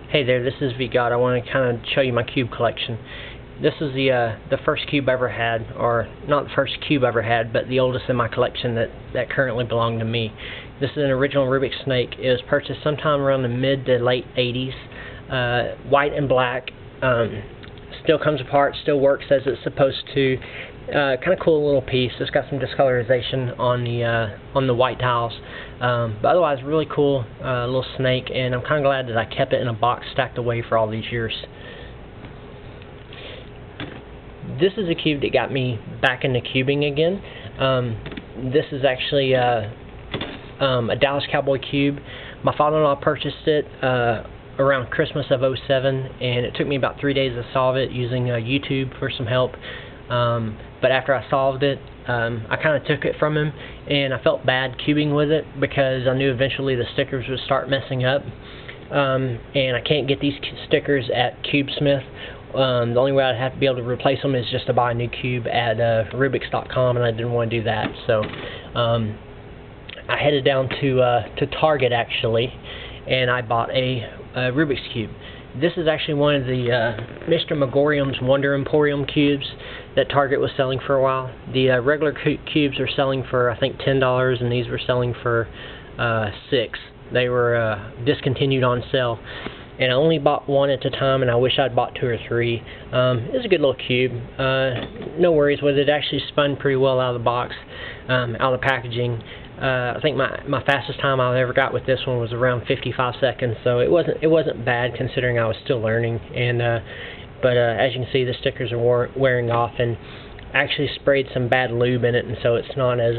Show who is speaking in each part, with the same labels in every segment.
Speaker 1: Hey there, this is vgod. I want to kind of show you my cube collection. This is the first cube I ever had, or not the first cube I ever had, but the oldest in my collection that currently belonged to me. This is an original Rubik snake. It was purchased sometime around the mid to late 80s. White and black. Still comes apart, still works as it's supposed to. Kind of cool little piece. It's got some discolorization on the white tiles, but otherwise really cool little snake, and I'm kind of glad that I kept it in a box stacked away for all these years. This is a cube that got me back into cubing again. This is actually a Dallas Cowboy cube. My father-in-law purchased it around Christmas of '07, and it took me about 3 days to solve it using YouTube for some help. But after I solved it, I kind of took it from him, and I felt bad cubing with it because I knew eventually the stickers would start messing up. And I can't get these stickers at CubeSmith. The only way I'd have to be able to replace them is just to buy a new cube at rubiks.com, and I didn't want to do that. So I headed down to Target actually, and I bought a Rubik's cube. This is actually one of the Mr. Megorium's Wonder Emporium cubes that Target was selling for a while. The regular cubes are selling for, I think, $10, and these were selling for $6. They were discontinued on sale, and I only bought one at a time, and I wish I'd bought 2 or 3. It's a good little cube. No worries with it. It actually spun pretty well out of the box, out of the packaging. I think my fastest time I ever got with this one was around 55 seconds, so it wasn't bad considering I was still learning. And but as you can see, the stickers are wearing off, and I actually sprayed some bad lube in it, and so it's not as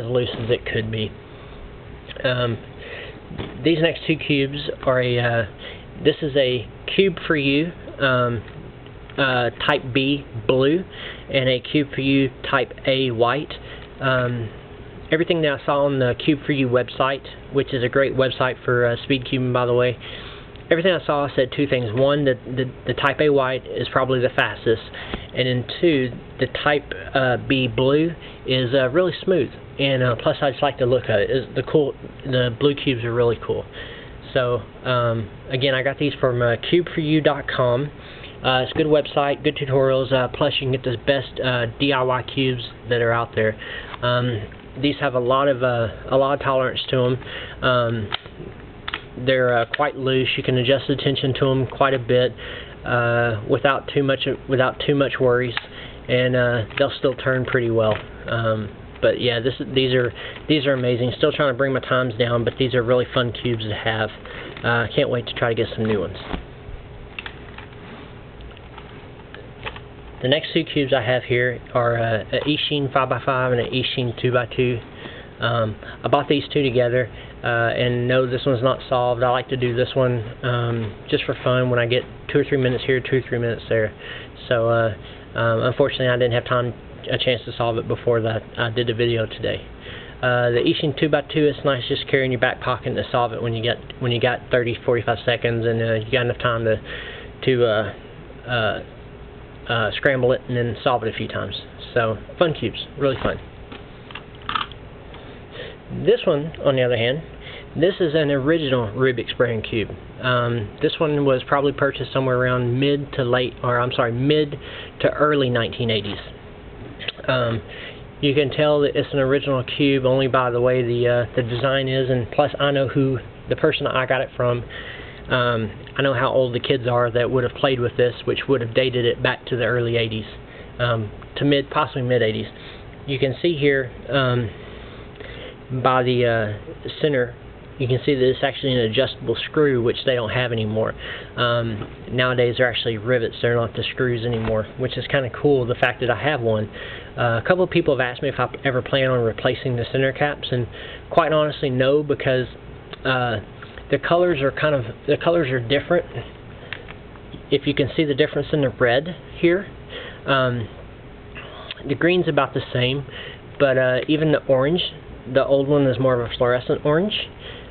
Speaker 1: loose as it could be. These next 2 cubes are this is a Cube for You Type B blue, and a Cube for You Type A white. Everything that I saw on the Cube for You website, which is a great website for speed cubing, by the way, everything I saw said 2 things. One, the Type A white is probably the fastest, and then 2, the Type B blue is really smooth. And plus, I just like the look of it. The blue cubes are really cool. So again, I got these from cubeforyou.com. It's a good website, good tutorials. Plus, you can get the best DIY cubes that are out there. These have a lot of tolerance to them. They're quite loose. You can adjust the tension to them quite a bit without too much worries, and they'll still turn pretty well. But yeah, these are amazing. Still trying to bring my times down, but these are really fun cubes to have. Can't wait to try to get some new ones. The next 2 cubes I have here are an eastsheen 5x5 and an eastsheen 2x2. I bought these 2 together, and no, this one's not solved. I like to do this one just for fun when I get 2 or 3 minutes here, 2 or 3 minutes there. So unfortunately, I didn't have a chance to solve it before I did the video today. The eastsheen 2x2, it's nice just carry in your back pocket to solve it when you got 30-45 seconds, and you got enough time to scramble it and then solve it a few times. So fun cubes, really fun. This one, on the other hand, this is an original Rubik's brand cube. This one was probably purchased somewhere around mid to early 1980s. You can tell that it's an original cube only by the way the design is, and plus I know who the person I got it from. I know how old the kids are that would have played with this, which would have dated it back to the early 80s, to possibly mid 80s. You can see here by the center, you can see that it's actually an adjustable screw, which they don't have anymore. Nowadays they're actually rivets, they're not the screws anymore, which is kind of cool, the fact that I have one. A couple of people have asked me if I ever plan on replacing the center caps, and quite honestly no, because the colors are different. If you can see the difference in the red here, the green's about the same, but even the orange, the old one is more of a fluorescent orange.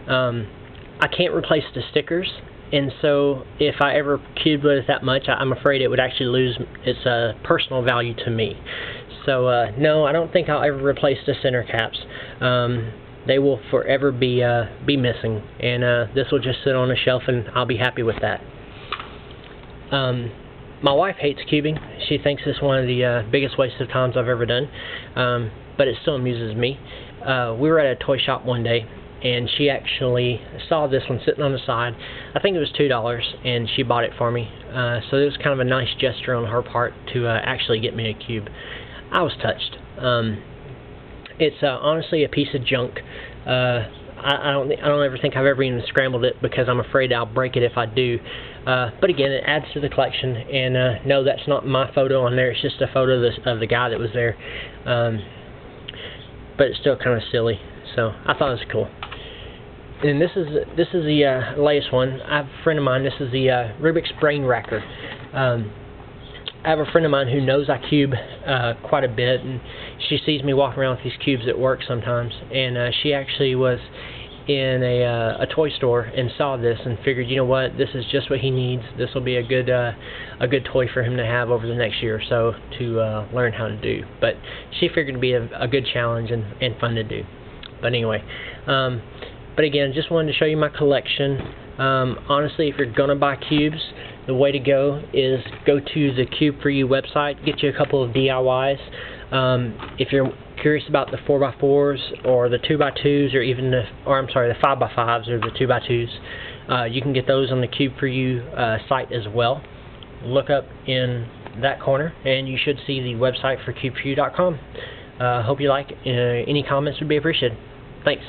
Speaker 1: I can't replace the stickers, and so if I ever cubed with it that much, I'm afraid it would actually lose its personal value to me. So no, I don't think I'll ever replace the center caps. they will forever be missing, and this will just sit on a shelf, and I'll be happy with that. My wife hates cubing. She thinks it's one of the biggest wastes of times I've ever done, but it still amuses me. We were at a toy shop one day, and she actually saw this one sitting on the side. I think it was $2, and she bought it for me. So it was kind of a nice gesture on her part to actually get me a cube. I was touched. It's honestly a piece of junk. I don't ever think I've ever even scrambled it because I'm afraid I'll break it if I do. But again, it adds to the collection, and no, that's not my photo on there. It's just a photo of the guy that was there. But it's still kind of silly, so I thought it was cool. And this is the latest one. I have a friend of mine. This is the Rubik's Brain Racker. I have a friend of mine who knows I cube quite a bit, and she sees me walking around with these cubes at work sometimes. And she actually was in a toy store and saw this and figured, you know what, this is just what he needs. This will be a good toy for him to have over the next year or so to learn how to do. But she figured it'd be a good challenge and fun to do. But anyway, but again, just wanted to show you my collection. Honestly, if you're gonna buy cubes, the way to go is go to the Cube For You website, get you a couple of DIYs. If you're curious about the 4x4s or the 2x2s, or even the 5x5s or the 2x2s, you can get those on the Cube For You site as well. Look up in that corner, and you should see the website for CubeForYou.com. Hope you like. Any comments would be appreciated. Thanks.